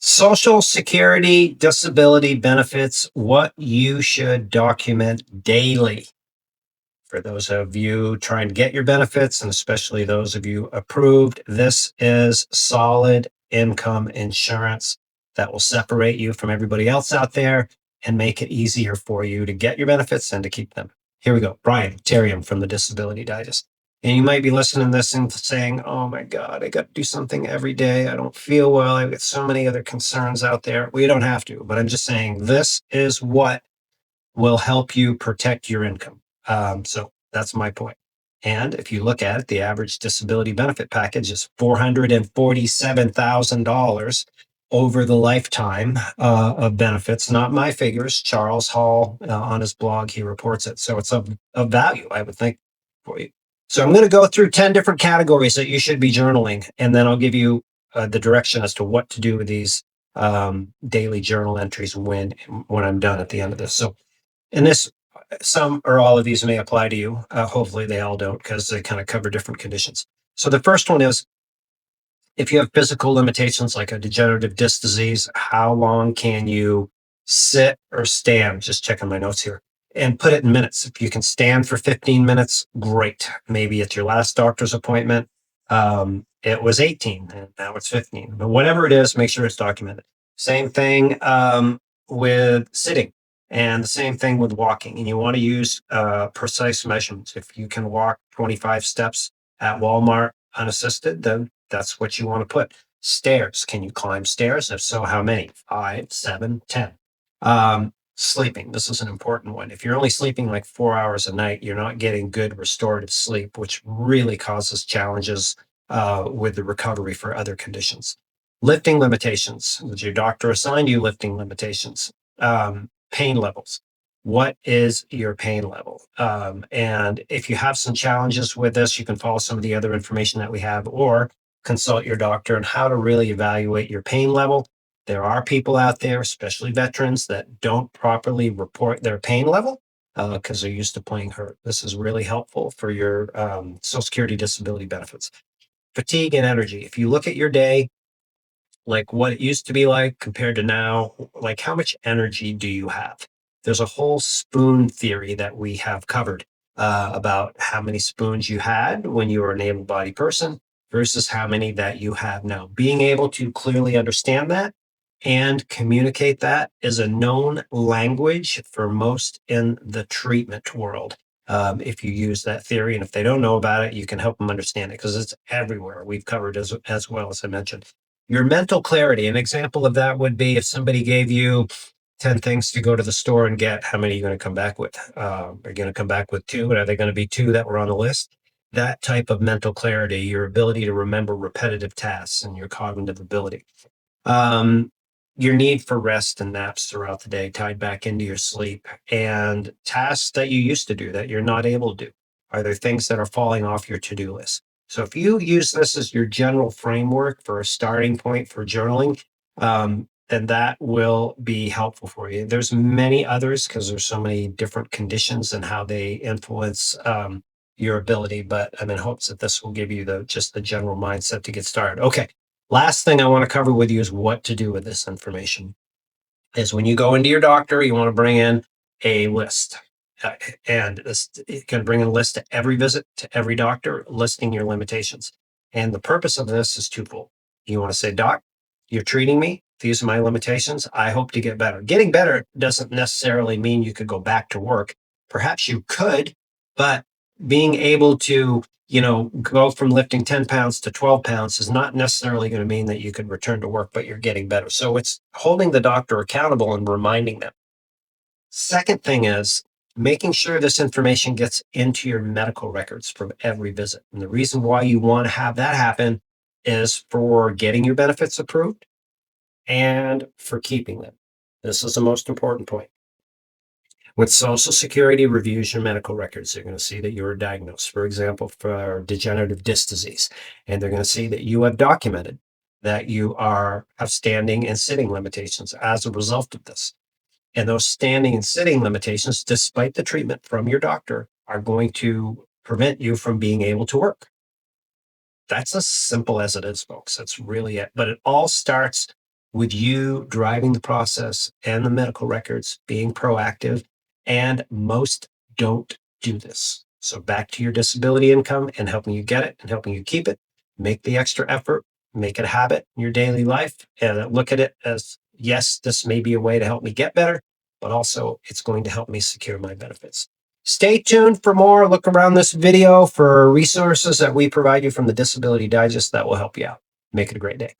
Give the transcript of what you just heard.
Social Security disability benefits, what you should document daily. For those of you trying to get your benefits, and especially those of you approved, this is solid income insurance that will separate you from everybody else out there and make it easier for you to get your benefits and to keep them. Here we go. Brian Terriam from the Disability Digest. And you might be listening to this and saying, oh my God, I got to do something every day. I don't feel well. I've got so many other concerns out there. We don't have to, but I'm just saying this is what will help you protect your income. So that's my point. And if you look at it, the average disability benefit package is $447,000 over the lifetime of benefits. Not my figures. Charles Hall on his blog, he reports it. So it's of value, I would think, for you. So I'm going to go through 10 different categories that you should be journaling, and then I'll give you the direction as to what to do with these daily journal entries when I'm done at the end of this. So and this, some or all of these may apply to you. Hopefully they all don't because they kind of cover different conditions. So the first one is if you have physical limitations like a degenerative disc disease, how long can you sit or stand? Just checking my notes here and put it in minutes. If you can stand for 15 minutes, great. Maybe at your last doctor's appointment, it was 18 and now it's 15. But whatever it is, make sure it's documented. Same thing with sitting. And the same thing with walking. And you want to use precise measurements. If you can walk 25 steps at Walmart unassisted, then that's what you want to put. Stairs. Can you climb stairs? If so, how many? 5, 7, 10. Sleeping. This is an important one. If you're only sleeping like 4 hours a night, you're not getting good restorative sleep, which really causes challenges with the recovery for other conditions. Lifting limitations. Did your doctor assign you lifting limitations? Pain levels. What is your pain level? And if you have some challenges with this, you can follow some of the other information that we have or consult your doctor on how to really evaluate your pain level. There are people out there, especially veterans, that don't properly report their pain level because they're used to playing hurt. This is really helpful for your Social Security disability benefits. Fatigue and energy. If you look at your day, like what it used to be like compared to now, like how much energy do you have? There's a whole spoon theory that we have covered about how many spoons you had when you were an able-bodied person versus how many that you have now. Being able to clearly understand that and communicate that is a known language for most in the treatment world. If you use that theory, and if they don't know about it, you can help them understand it because it's everywhere. We've covered as well as I mentioned. Your mental clarity. An example of that would be if somebody gave you 10 things to go to the store and get, how many are you going to come back with? Are you going to come back with 2? And are they going to be 2 that were on the list? That type of mental clarity, your ability to remember repetitive tasks and your cognitive ability. Your need for rest and naps throughout the day tied back into your sleep and tasks that you used to do that you're not able to do. Are there things that are falling off your to-do list? So if you use this as your general framework for a starting point for journaling, then that will be helpful for you. There's many others because there's so many different conditions and how they influence your ability, but I'm in hopes that this will give you just the general mindset to get started. Okay, last thing I want to cover with you is what to do with this information. Is when you go into your doctor, you want to bring in a list. And this, you can bring in a list to every visit to every doctor, listing your limitations. And the purpose of this is twofold. You want to say, Doc, you're treating me. These are my limitations. I hope to get better. Getting better doesn't necessarily mean you could go back to work. Perhaps you could, but being able to, go from lifting 10 pounds to 12 pounds is not necessarily going to mean that you could return to work, but you're getting better. So it's holding the doctor accountable and reminding them. Second thing is making sure this information gets into your medical records from every visit. And the reason why you want to have that happen is for getting your benefits approved and for keeping them. This is the most important point. When Social Security reviews your medical records, they're going to see that you were diagnosed, for example, for degenerative disc disease. And they're going to see that you have documented that you have standing and sitting limitations as a result of this. And those standing and sitting limitations, despite the treatment from your doctor, are going to prevent you from being able to work. That's as simple as it is, folks. That's really it. But it all starts with you driving the process and the medical records, being proactive, and most don't do this. So back to your disability income and helping you get it and helping you keep it. Make the extra effort, make it a habit in your daily life, and look at it as, yes, this may be a way to help me get better, but also it's going to help me secure my benefits. Stay tuned for more. Look around this video for resources that we provide you from the Disability Digest that will help you out. Make it a great day.